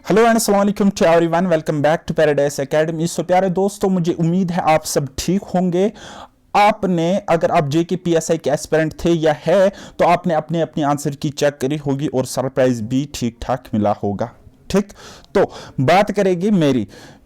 Hello and अस्सलाम वालेकुम to everyone, welcome back to Paradise Academy. So प्यारे दोस्तों, मुझे उम्मीद है आप सब ठीक होंगे। आपने अगर आप जेके पीएसआई के एस्पिरेंट थे या है तो आपने अपने अपनी आंसर की चेक करी होगी और सरप्राइज भी ठीक ठाक मिला होगा। ठीक, तो बात करेंगे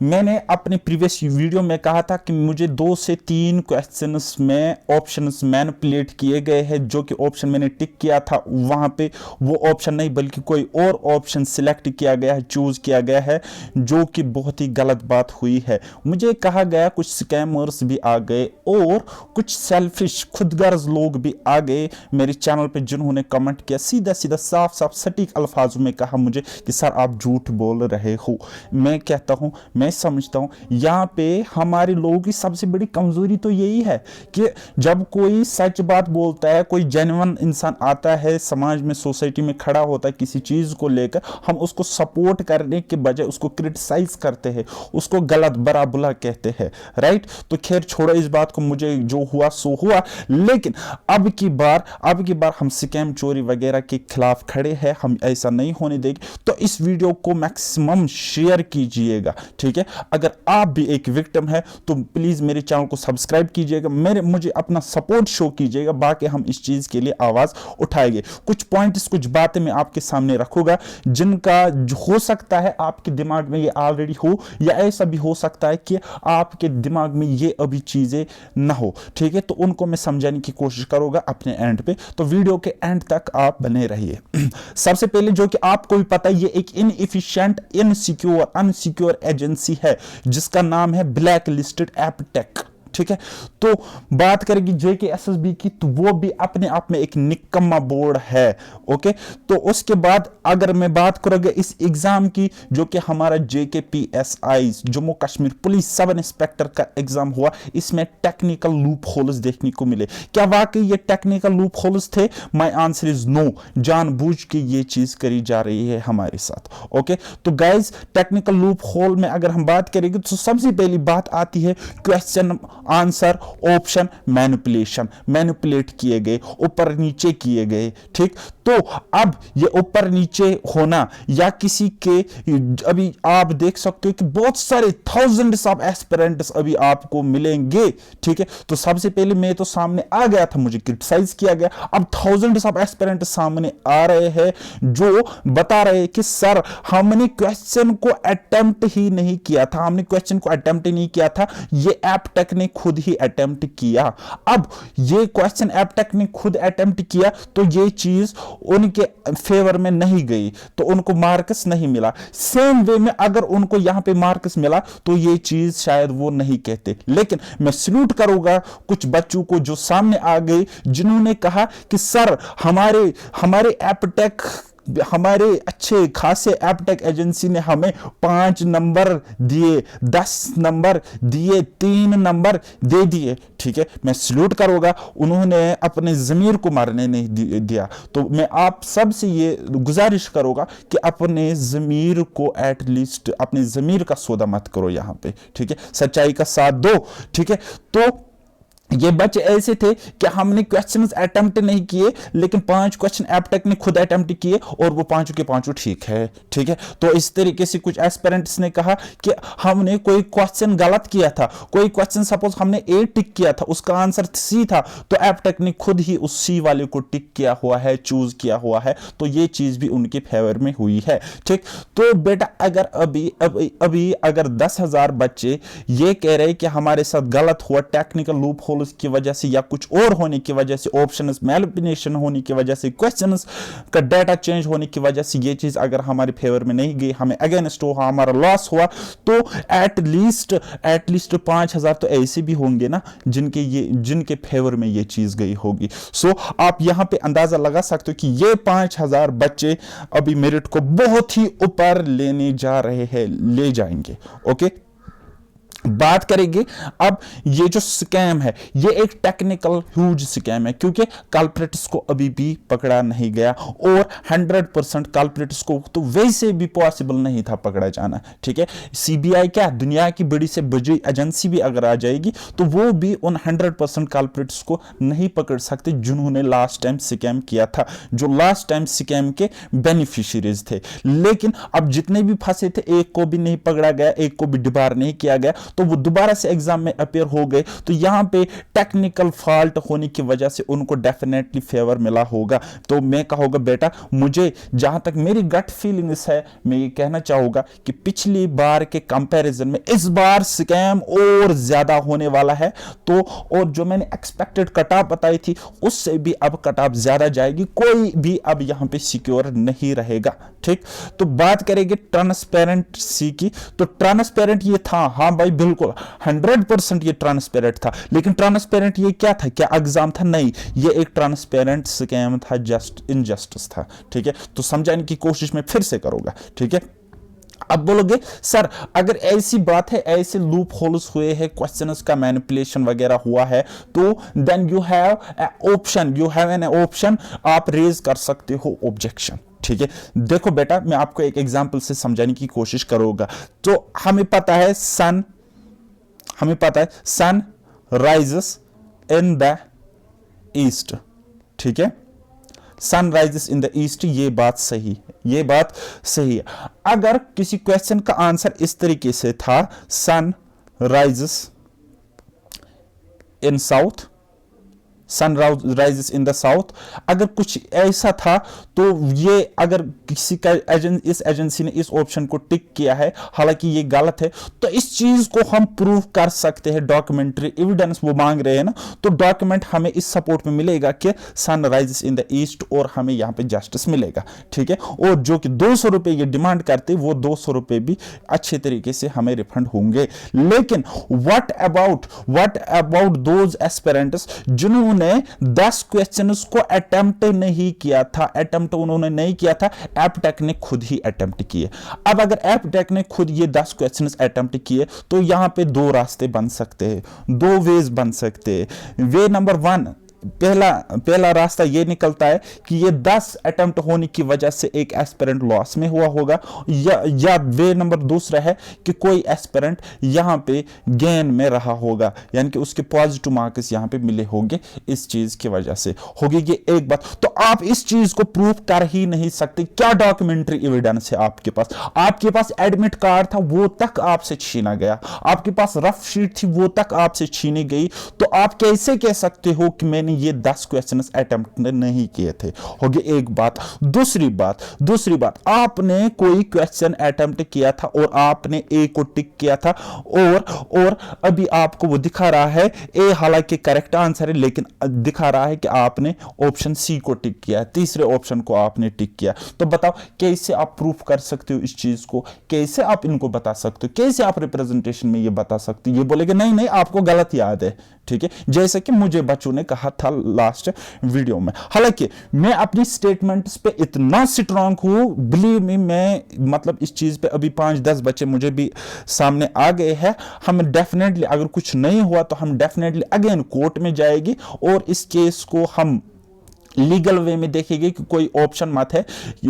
मैंने अपने प्रीवियस वीडियो में कहा था कि मुझे 2 से 3 क्वेश्चंस में ऑप्शंस मैनिपुलेट किए गए हैं। जो कि ऑप्शन मैंने टिक किया था वहां पे वो ऑप्शन नहीं बल्कि कोई और ऑप्शन सिलेक्ट किया गया है, चूज किया गया है, जो कि बहुत ही गलत बात हुई है। मुझे कहा गया कुछ स्कैमर्स भी आ गए और कुछ सेल्फिश खुदगर्ज लोग भी आ गए मेरे चैनल पे, जिन्होंने कमेंट किया, सीधा सीधा साफ साफ सटीक अल्फाजों में कहा मुझे कि सर आप झूठ बोल रहे हो। मैं कहता हूं, मैं समझता हूं यहां पे हमारे लोगों की सबसे बड़ी कमजोरी तो यही है कि जब कोई सच बात बोलता है, कोई जेन्युइन इंसान आता है समाज में, सोसाइटी में खड़ा होता है किसी चीज को लेकर, हम उसको सपोर्ट करने के बजाय उसको क्रिटिसाइज करते हैं, उसको गलत बरा बुला कहते हैं। राइट, तो खैर छोड़ो इस बात को, मुझे जो हुआ सो हुआ। लेकिन अब की बार हम स्कैम चोरी वगैरह के खिलाफ खड़े हैं, हम ऐसा नहीं होने देंगे। तो इस वीडियो को मैक्सिमम शेयर कीजिएगा, ठीक है। अगर आप भी एक विक्टिम है तो प्लीज मेरे चैनल को सब्सक्राइब कीजिएगा, मुझे अपना सपोर्ट शो कीजिएगा, बाकी हम इस चीज के लिए आवाज उठाएंगे। कुछ पॉइंट्स, कुछ बातें मैं आपके सामने रखूंगा जिनका हो सकता है आपके दिमाग में ये ऑलरेडी हो, या ऐसा भी हो सकता है कि आपके दिमाग में ये अभी चीजें ना हो, ठीक है। तो उनको मैं समझाने की कोशिश करूंगा अपने एंड पे, तो वीडियो के एंड तक आप बने रहिए। सबसे पहले जो कि आपको भी पता है, ये एक इनएफिशिएंट, अनसिक्योर एजेंसी है जिसका नाम है ब्लैक लिस्टेड एपटेक, ठीक है। तो बात करेंगे जेकेएसएसबी की, तो वो भी अपने आप में एक निकम्मा बोर्ड है। ओके, तो उसके बाद अगर मैं बात करूंगा इस एग्जाम की, जो कि हमारा JKPSI Jammu Kashmir police sub inspector का एग्जाम हुआ, इसमें टेक्निकल लूप होल्स देखने को मिले। क्या वाकई ये टेक्निकल लूप होल्स थे? My answer is no. जानबूझ के ये चीज करी जा रही है हमारे साथ। ओके, तो गाइज टेक्निकल लूप होल में अगर हम बात करेंगे तो सबसे पहली बात आती है question answer option manipulation, manipulate किए गए, ऊपर नीचे किए गए, ठीक। तो अब ये ऊपर नीचे होना या किसी के, अभी आप देख सकते हो कि बहुत सारे थाउजेंड्स ऑफ एस्पिरेंट्स अभी आपको मिलेंगे, ठीक है। तो सबसे पहले मैं तो सामने आ गया था, मुझे क्रिटिसाइज किया गया, अब थाउजेंड्स ऑफ एस्पिरेंट्स सामने आ रहे हैं जो बता रहे हैं कि सर हमने क्वेश्चन को अटेम्प्ट ही नहीं किया था, हमने क्वेश्चन को अटेम्प्ट ही नहीं किया था, ये एपटेक ने खुद ही अटेम्प्ट किया। अब ये क्वेश्चन एपटेक ने खुद अटेम्प्ट किया तो ये चीज उनके फेवर में नहीं गई, तो उनको मार्क्स नहीं मिला। सेम वे में अगर उनको यहां पे मार्क्स मिला तो ये चीज शायद वो नहीं कहते। लेकिन मैं सल्यूट करूंगा कुछ बच्चों को जो सामने आ गए, जिन्होंने कहा कि सर हमारे एपटेक, हमारे अच्छे खासे एपटेक एजेंसी ने हमें 5 नंबर दिए, 10 नंबर दिए, 3 नंबर दे दिए, ठीक है। मैं सल्यूट करूंगा, उन्होंने अपने जमीर को मारने नहीं दिया। तो मैं आप सब से ये गुजारिश करूंगा कि अपने जमीर को एटलीस्ट, अपने जमीर का सौदा मत करो यहां पे, ठीक है। सच्चाई का साथ दो, ठीक है। तो ये बच्चे ऐसे थे कि हमने क्वेश्चंस अटेम्प्ट नहीं किए, लेकिन 5 क्वेश्चन एपटेक ने खुद अटेम्प्ट किए और वो 5 के 5 ठीक है, ठीक है। तो इस तरीके से कुछ एस्पिरेंट्स ने कहा कि हमने कोई क्वेश्चन गलत किया था, कोई क्वेश्चन सपोज हमने ए टिक किया था, उसका आंसर सी था, तो एपटेक ने खुद ही उस सी वाले को टिक किया हुआ है, चूज किया हुआ है, तो ये चीज भी उनके फेवर में हुई है, ठीक। तो बेटा अगर अभी अगर 10,000 बच्चे ये कह रहे कि हमारे साथ गलत हुआ टेक्निकल लूप होल की वजह से या कुछ और होने की वजह से, ऑप्शंस मैनिपुलेशन होने की वजह से, क्वेश्चंस का डाटा चेंज होने की वजह से ये चीज अगर हमारे फेवर में नहीं गई, हमें अगेंस्ट हुआ, हमारा लॉस हुआ, तो एटलीस्ट 5,000 तो ऐसे भी होंगे ना जिनके फेवर में ये चीज गई होगी। सो आप यहां पे अंदाजा लगा सकते हो कि ये 5,000 बच्चे अभी मेरिट को बहुत ही ऊपर लेने जा रहे हैं, ले जाएंगे। ओके, बात करेंगे अब ये जो स्कैम है ये एक टेक्निकल ह्यूज स्कैम है, क्योंकि कल्प्रिट्स को अभी भी पकड़ा नहीं गया और 100% कल्प्रिट्स को तो वैसे भी पॉसिबल नहीं था पकड़ा जाना। ठीक है, सीबीआई क्या दुनिया की बड़ी से बड़ी एजेंसी भी अगर आ जाएगी तो वो भी उन 100% कल्प्रिट्स को नहीं पकड़ सकते जिन्होंने लास्ट टाइम स्कैम किया था, जो लास्ट टाइम स्कैम के बेनिफिशियरीज थे। लेकिन अब जितने भी फंसे थे एक को भी नहीं पकड़ा गया, एक को भी डिबार नहीं किया गया, तो वो दोबारा से एग्जाम में अपेयर हो गए। तो यहां पे टेक्निकल फॉल्ट होने की वजह से उनको डेफिनेटली फेवर मिला होगा। तो मैं कहूंगा बेटा, मुझे जहां तक मेरी गट फीलिंग्स है, मैं ये कहना चाहूंगा कि पिछली बार के कंपैरिजन में इस बार स्कैम और ज्यादा होने वाला है। तो और जो मैंने एक्सपेक्टेड कट ऑफ बताई थी उससे भी अब कट ऑफ ज्यादा जाएगी, कोई भी अब यहां पे सिक्योर नहीं रहेगा। ठीक, तो बात करेंगे ट्रांसपेरेंसी की। तो ट्रांसपेरेंट ये था, हाँ भाई बिल्कुल 100% ये ट्रांसपेरेंट था। लेकिन ट्रांसपेरेंट ये क्या था, क्या एग्जाम था? नहीं, ये एक ट्रांसपेरेंट स्कैम था, जस्ट इनजस्टिस था। ठीक है, तो समझाने की कोशिश मैं फिर से करूंगा। ठीक है, अब बोलोगे सर अगर ऐसी बात है, ऐसे लूप होल्स हुए हैं, क्वेश्चंस का मैनिपुलेशन वगैरह हुआ है, तो then you have option, you have an option, आप रेज कर सकते हो ऑब्जेक्शन। ठीक है, देखो बेटा मैं आपको एक एग्जांपल से समझाने की कोशिश करूंगा। तो हमें पता है sun rises in the east. ठीक है, sun rises in the east, ये बात सही है। अगर किसी क्वेश्चन का आंसर इस तरीके से था, sun rises in south, sun rises in the south, अगर कुछ ऐसा था तो ये अगर किसी का इस एजेंसी ने इस ऑप्शन को टिक किया है, हालांकि ये गलत है, तो इस चीज को हम प्रूव कर सकते हैं। डॉक्यूमेंट्री एविडेंस वो मांग रहे हैं ना, तो डॉक्यूमेंट हमें इस सपोर्ट में मिलेगा कि sun rises in the east, और हमें यहां पे जस्टिस मिलेगा। ठीक है, और जो कि 200 रुपए ये डिमांड करते, वो 200 रुपए भी अच्छे तरीके से हमें रिफंड होंगे। लेकिन व्हाट अबाउट दोज एस्पिरेंट्स जिन्होंने 10 क्वेश्चंस को अटेम्प्ट नहीं किया था, अटेम्प्ट उन्होंने नहीं किया था, एप्टेक ने खुद ही अटेम्प्ट किए। अब अगर एप्टेक ने खुद ये 10 क्वेश्चंस अटेम्प्ट किए तो यहां पे दो रास्ते बन सकते हैं, दो वेज बन सकते हैं। वे नंबर 1, पहला रास्ता ये निकलता है कि ये 10 अटेम्प्ट होने की वजह से एक एस्पिरेंट लॉस में हुआ होगा, या वे नंबर दूसरा है कि कोई एस्पिरेंट यहां पे गेन में रहा होगा, यानी कि उसके पॉजिटिव मार्क्स यहां पे मिले होंगे, इस चीज की वजह से होगी ये एक बात। तो आप इस चीज को प्रूव कर ही नहीं सकते। क्या डॉक्यूमेंट्री एविडेंस है आपके पास? आपके पास एडमिट कार्ड था, वो तक आपसे छीना गया, आपके पास रफ शीट थी, वो तक आपसे छीनी गई, तो आप कैसे कह सकते हो कि मैंने ये 10 क्वेश्चंस अटेम्प्ट नहीं किए थे? होगी एक बात। दूसरी बात, आपने कोई क्वेश्चन अटेम्प्ट किया था और आपने ए को टिक किया था, और अभी आपको वो दिखा रहा है ए हालांकि करेक्ट आंसर है, लेकिन दिखा रहा है कि आपने ऑप्शन सी को टिक किया, तीसरे ऑप्शन को आपने टिक किया। तो बताओ कैसे आप प्रूफ कर सकते हो इस चीज को? कैसे आप इनको बता सकते हो? कैसे आप रिप्रेजेंटेशन में ये बता सकते हो? ये बोलेगे नहीं आपको गलत याद है। ठीक है, जैसे कि मुझे बच्चों ने कहा था लास्ट वीडियो में। हालांकि मैं अपनी स्टेटमेंट्स पे इतना स्ट्रांग हूं, बिलीव मी, मैं मतलब इस चीज पे अभी 5-10 बच्चे मुझे भी सामने आ गए हैं। हम डेफिनेटली अगर कुछ नहीं हुआ तो हम डेफिनेटली अगेन कोर्ट में जाएगी और इस केस को हम लीगल वे में देखेंगे कि कोई ऑप्शन मत है।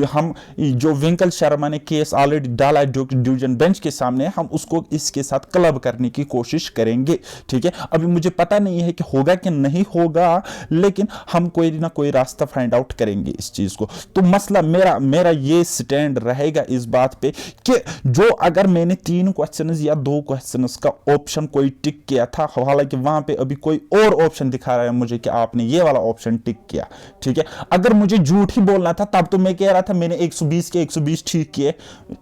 हम जो विंकल शर्मा ने केस ऑलरेडी डाला है जो डिवीजन बेंच के सामने, हम उसको इसके साथ क्लब करने की कोशिश करेंगे। ठीक है, अभी मुझे पता नहीं है कि होगा कि नहीं होगा, लेकिन हम कोई ना कोई रास्ता फाइंड आउट करेंगे इस चीज को। तो मसला मेरा ये स्टैंड रहेगा इस बात पे कि जो अगर मैंने 3 क्वेश्चंस या 2 क्वेश्चंस का ऑप्शन कोई टिक किया था, हालांकि वहां पे अभी कोई और ऑप्शन दिखा रहा है मुझे कि आपने ये वाला ऑप्शन टिक किया। ठीक है, अगर मुझे झूठ ही बोलना था तब तो मैं कह रहा था मैंने 120 के 120 ठीक किए,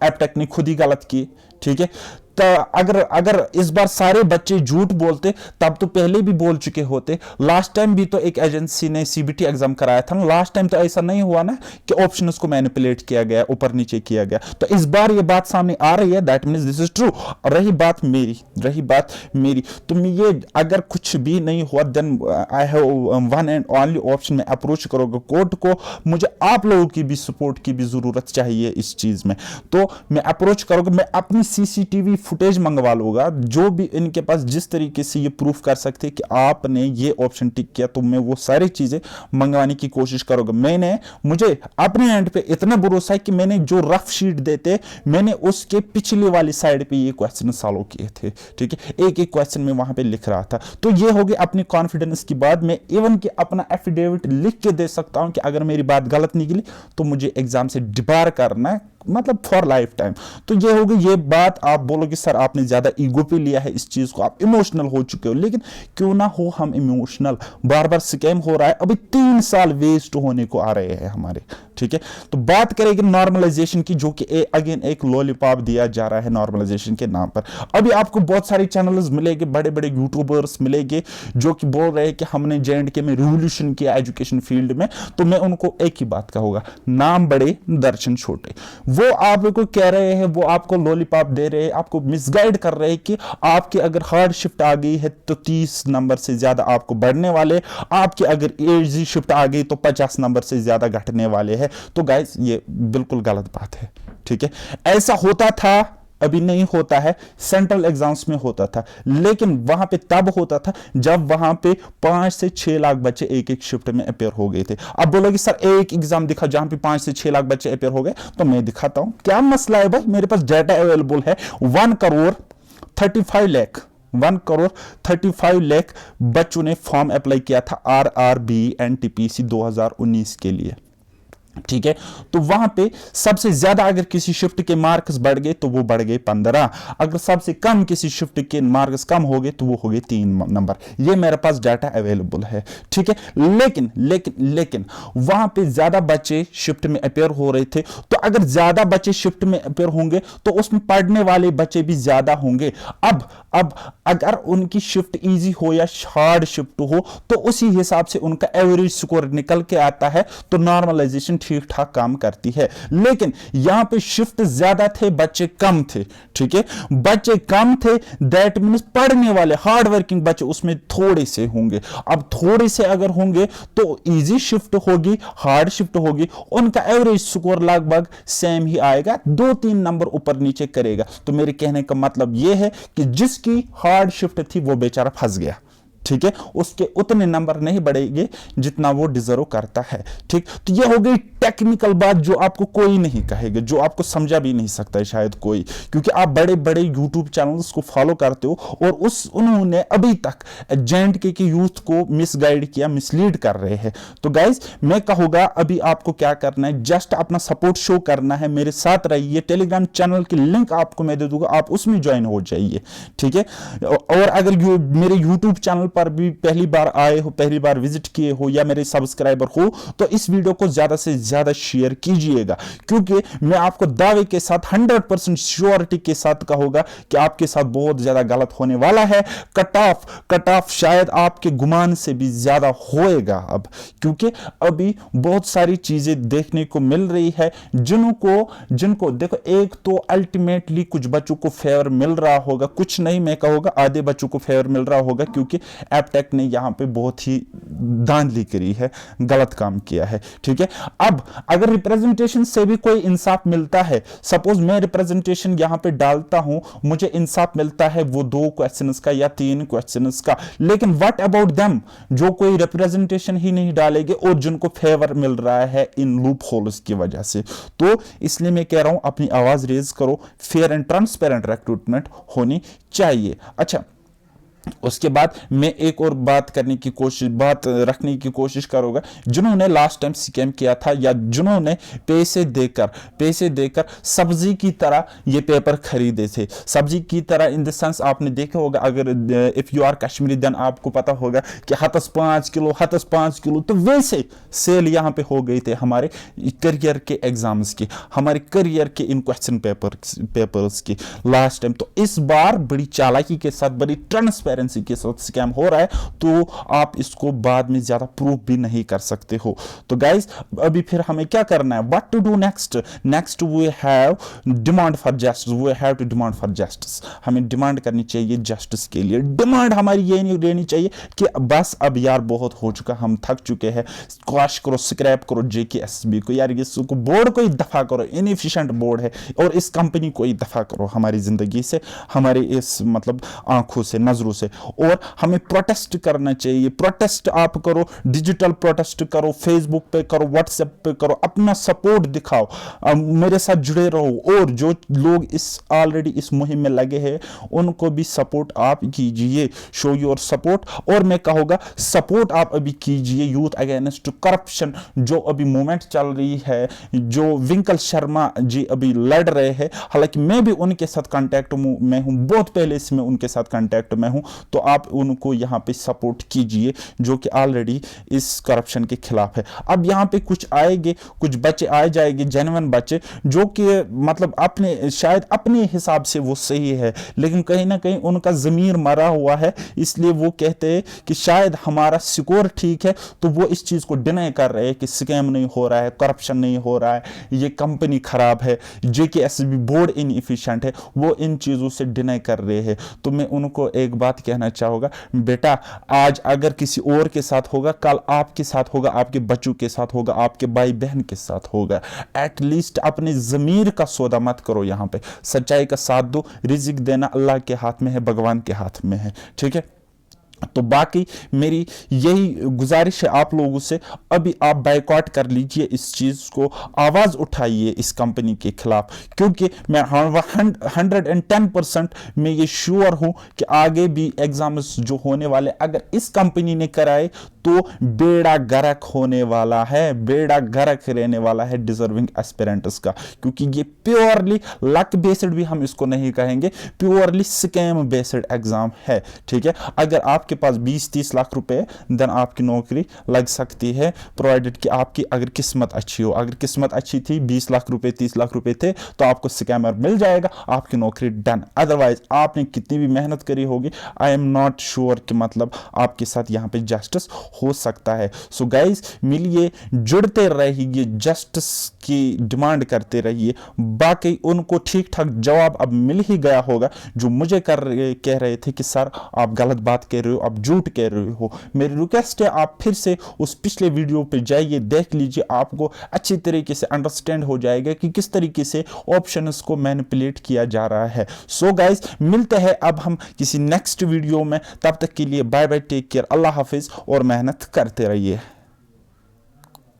एप्टेक ने खुद ही गलत किए। ठीक है, तो अगर इस बार सारे बच्चे झूठ बोलते तब तो पहले भी बोल चुके होते। लास्ट टाइम भी तो एक एजेंसी ने सीबीटी एग्जाम कराया था ना, लास्ट टाइम तो ऐसा नहीं हुआ ना कि ऑप्शंस को मैनिपुलेट किया गया, ऊपर नीचे किया गया। तो इस बार ये बात सामने आ रही है, that means this is true. रही बात मेरी तो मैं ये अगर कुछ भी नहीं हुआ then I have one and only option, में अप्रोच करोगे कोर्ट को। मुझे आप लोगों की भी सपोर्ट की भी जरूरत चाहिए इस चीज में, तो मैं अप्रोच करोगे। मैं अपनी सीसीटीवी फुटेज मंगवा लूंगा, जो भी इनके पास जिस तरीके से ये प्रूफ कर सकते कि आपने ये ऑप्शन टिक किया, तो मैं वो सारी चीजें मंगवाने की कोशिश करूंगा। मुझे अपने एंड पे इतना भरोसा है कि मैंने जो रफ शीट देते, मैंने उसके पिछली वाली साइड पे ये क्वेश्चन सॉल्व किए थे, ठीक है, एक एक क्वेश्चन में वहां पे लिख रहा था। तो ये हो गई अपनी कॉन्फिडेंस की बात। मैं इवन कि अपना एफिडेविट लिख के दे सकता हूं कि अगर मेरी बात गलत निकली तो मुझे एग्जाम से डिबार करना है, मतलब फॉर लाइफ टाइम। तो ये होगी ये बात। आप बोलोगे सर आपने ज्यादा ईगो पे लिया है इस चीज को, आप इमोशनल हो चुके हो, लेकिन क्यों ना हो हम इमोशनल, बार बार स्कैम हो रहा है, अभी 3 साल वेस्ट होने को आ रहे हैं हमारे, ठीक है। तो बात करेंगे नॉर्मलाइजेशन की, जो कि अगेन एक लॉलीपॉप दिया जा रहा है नॉर्मलाइजेशन के नाम पर। अभी आपको बहुत सारे चैनल्स मिलेंगे, बड़े बड़े यूट्यूबर्स मिलेंगे जो कि बोल रहे हैं कि हमने J&K में रिवोल्यूशन किया एजुकेशन फील्ड में। तो मैं उनको एक ही बात कहूंगा, नाम बड़े दर्शन छोटे। वो आपको कह रहे हैं, वो आपको लॉलीपॉप दे रहे हैं, आपको मिसगाइड कर रहे हैं कि आपके अगर हार्ड शिफ्ट आ गई है तो 30 नंबर से ज्यादा आपको बढ़ने वाले, आपके अगर इजी शिफ्ट आ गई तो 50 नंबर से ज्यादा घटने वाले हैं। तो गाइस ये बिल्कुल गलत बात है, ठीक है। ऐसा होता था, अभी नहीं होता है, सेंट्रल एग्जाम्स में होता था, लेकिन वहां पे तब होता था जब वहां पे 5 से 6 लाख बच्चे एक एक शिफ्ट में अपेयर हो गए थे। अब बोलोगे सर एक एग्जाम दिखा जहां पे 5 से 6 लाख बच्चे अपेयर हो गए, तो मैं दिखाता हूं क्या मसला है भाई। मेरे पास डाटा अवेलेबल है, 1 करोड़ 35 लाख 1 करोड़ 35 लाख बच्चों ने फॉर्म अप्लाई किया था RRB NTPC 2019 के लिए, ठीक है। तो वहां पे सबसे ज्यादा अगर किसी शिफ्ट के मार्क्स बढ़ गए तो वो बढ़ गए 15, अगर सबसे कम किसी शिफ्ट के मार्क्स कम हो गए तो वो हो गए 3 नंबर। ये मेरे पास डाटा अवेलेबल है, ठीक है। लेकिन लेकिन लेकिन वहां पे ज्यादा बच्चे शिफ्ट में अपेयर हो रहे थे, तो अगर ज्यादा बच्चे शिफ्ट में अपेयर होंगे तो उसमें पढ़ने वाले बच्चे भी ज्यादा होंगे। अब अगर उनकी शिफ्ट इजी हो या हार्ड शिफ्ट हो तो उसी हिसाब से उनका एवरेज स्कोर निकल के आता है, तो नॉर्मलाइजेशन ठीक ठाक काम करती है। लेकिन यहां पे शिफ्ट ज्यादा थे, बच्चे कम थे, ठीक है। बच्चे कम थे, दैट मींस पढ़ने वाले हार्ड वर्किंग बच्चे उसमें थोड़े से होंगे। अब थोड़े से अगर होंगे तो इजी शिफ्ट होगी, हार्ड शिफ्ट होगी, उनका एवरेज स्कोर लगभग सेम ही आएगा, 2-3 नंबर ऊपर नीचे करेगा। तो मेरे कहने का मतलब यह है कि जिसकी हार्ड शिफ्ट थी वो बेचारा फंस गया, ठीक है, उसके उतने नंबर नहीं बढ़ेंगे जितना वो डिजर्व करता है, ठीक। तो ये हो गई टेक्निकल बात जो आपको कोई नहीं कहेगा, जो आपको समझा भी नहीं सकता है शायद कोई, क्योंकि आप बड़े बड़े यूट्यूब चैनल्स को फॉलो करते हो और उन्होंने अभी तक J&K के यूथ को मिसगाइड किया, मिसलीड कर रहे हैं। तो गाइज मैं कहूंगा अभी आपको क्या करना है, जस्ट अपना सपोर्ट शो करना है, मेरे साथ रहिए। टेलीग्राम चैनल की लिंक आपको मैं दे दूंगा, आप उसमें ज्वाइन हो जाइए, ठीक है। और अगर मेरे यूट्यूब चैनल पर भी पहली बार आए हो, पहली बार विजिट किए हो या मेरे सब्सक्राइबर हो, तो इस वीडियो को ज्यादा से ज्यादा शेयर कीजिएगा, क्योंकि मैं आपको दावे के साथ 100% श्योरिटी के साथ कहूंगा कि आपके साथ बहुत ज्यादा गलत होने वाला है। कट ऑफ शायद आपके गुमान से भी ज्यादा होएगा अब, क्योंकि अभी बहुत सारी चीजें देखने को मिल रही है जिनको देखो, एक तो अल्टीमेटली कुछ बच्चों को फेवर मिल रहा होगा, कुछ नहीं, मैं कहूंगा आधे बच्चों को फेवर मिल रहा होगा, क्योंकि एपटेक ने यहां पे बहुत ही धांधली करी है, गलत काम किया है, ठीक है। अब अगर रिप्रेजेंटेशन से भी कोई इंसाफ मिलता है, सपोज मैं रिप्रेजेंटेशन यहां पे डालता हूं, मुझे इंसाफ मिलता है वो 2 क्वेश्चंस का या 3 क्वेश्चंस का, लेकिन व्हाट अबाउट देम जो कोई रिप्रेजेंटेशन ही नहीं डालेंगे और जिनको फेवर मिल रहा है इन लूप होल्स की वजह से। तो इसलिए मैं कह रहा हूं अपनी आवाज रेज करो, फेयर एंड ट्रांसपेरेंट रिक्रूटमेंट होनी चाहिए। अच्छा, उसके बाद मैं एक और बात रखने की कोशिश करूंगा, जिन्होंने लास्ट टाइम स्कैम किया था या जिन्होंने पैसे देकर सब्जी की तरह ये पेपर खरीदे थे, सब्जी की तरह इन द सेंस आपने देखा होगा, अगर if you are Kashmiri then आपको पता होगा कि हतस 5 किलो, तो वैसे सेल यहां पे हो गई थे हमारे करियर के एग्जाम्स की, हमारे करियर के इन क्वेश्चन पेपर्स की लास्ट टाइम। तो इस बार बड़ी चालाकी के साथ, बड़ी ट्रांसपेरेंट ट्रांसपेरेंसी के साथ स्कैम हो रहा है तो आप इसको बाद में ज्यादा प्रूफ भी नहीं कर सकते हो। तो गाइस अभी फिर हमें क्या करना है, what to do next? Next we have demand for justice, we have to demand for justice. हमें डिमांड करनी चाहिए जस्टिस के लिए। डिमांड हमारी ये नहीं रहनी चाहिए कि बस अब यार बहुत हो चुका, हम थक चुके हैं, क्वाश करो, स्क्रैप करो जेकेएसएसबी को, यार इसको बोर्ड को ही दफा करो, इनएफिशिएंट बोर्ड है, और इस कंपनी को ही दफा करो हमारी जिंदगी से, हमारे इस मतलब आंखों से, नजरों से। और हमें प्रोटेस्ट करना चाहिए। प्रोटेस्ट आप करो, डिजिटल प्रोटेस्ट करो, फेसबुक पे करो, व्हाट्सएप पे करो, अपना सपोर्ट दिखाओ, मेरे साथ जुड़े रहो। और जो लोग इस ऑलरेडी इस मुहिम में लगे हैं उनको भी सपोर्ट आप कीजिए, शो योर सपोर्ट। और मैं कहूँगा सपोर्ट आप अभी कीजिए यूथ अगेंस्ट करप्शन, जो अभी मूवमेंट चल रही है, जो विंकल शर्मा जी अभी लड़ रहे हैं। हालांकि मैं भी उनके साथ कांटेक्ट में हूं, बहुत पहले से मैं उनके साथ कांटेक्ट में हूं, तो आप उनको यहां पे सपोर्ट कीजिए जो कि ऑलरेडी इस करप्शन के खिलाफ है। अब यहां पे कुछ आएंगे, कुछ बच्चे आए जाएंगे, जेन्युइन बच्चे, जो कि मतलब अपने शायद अपने हिसाब से वो सही है, लेकिन कहीं ना कहीं उनका ज़मीर मरा हुआ है, इसलिए वो कहते हैं कि शायद हमारा स्कोर ठीक है, तो वो इस चीज़ को डिनाई कर रहे हैं कि स्कैम नहीं हो रहा है, करप्शन नहीं हो रहा है, ये कंपनी खराब है, जेकेएसएसबी बोर्ड इनएफिशिएंट है, वो इन चीज़ों से डिनाई कर रहे हैं। तो मैं उनको एक बात कहना चाहूँगा, बेटा आज अगर किसी और के साथ होगा, कल आपके साथ होगा, आपके बच्चों के साथ होगा, आपके भाई बहन के साथ होगा। एटलीस्ट अपने ज़मीर का सौदा मत करो, यहाँ पे सच्चाई का साथ दो। रिजिक देना अल्लाह के हाथ में है, भगवान के हाथ में है, ठीक है। तो बाकी मेरी यही गुजारिश है आप लोगों से, अभी आप बाइकआउट कर लीजिए इस चीज़ को, आवाज़ उठाइए इस कंपनी के खिलाफ, क्योंकि मैं 110% मैं ये श्योर हूँ कि आगे भी एग्जाम्स जो होने वाले अगर इस कंपनी ने कराए तो बेड़ा गर्क होने वाला है, बेड़ा गर्क रहने वाला है डिजर्विंग एस्पिरेंट्स का, क्योंकि ये प्योरली लक बेस्ड भी हम इसको नहीं कहेंगे, प्योरली स्कैम बेस्ड एग्जाम है, ठीक है। अगर आपके पास 20-30 लाख रुपए, देन आपकी नौकरी लग सकती है, प्रोवाइडेड कि आपकी अगर किस्मत अच्छी हो। अगर किस्मत अच्छी थी, 20 लाख रुपए 30 लाख रुपए थे, तो आपको स्कैमर मिल जाएगा, आपकी नौकरी डन। अदरवाइज आपने कितनी भी मेहनत करी होगी, आई एम नॉट श्योर कि मतलब आपके साथ यहाँ पे जस्टिस हो सकता है। सो गाइज मिलिए, जुड़ते रहिए, जस्टिस की डिमांड करते रहिए। बाकी उनको ठीक ठाक जवाब अब मिल ही गया होगा, जो मुझे कह रहे थे कि सर आप गलत बात कह रहे हो, आप झूठ कह रहे हो। मेरी रिक्वेस्ट है आप फिर से उस पिछले वीडियो पे जाइए, देख लीजिए, आपको अच्छी तरीके से अंडरस्टैंड हो जाएगा कि किस तरीके से ऑप्शंस को मैनिपुलेट किया जा रहा है। सो गाइज मिलते हैं अब हम किसी नेक्स्ट वीडियो में, तब तक के लिए बाय बाय, टेक केयर, अल्लाह हाफिज और मेहनत करते रहिए।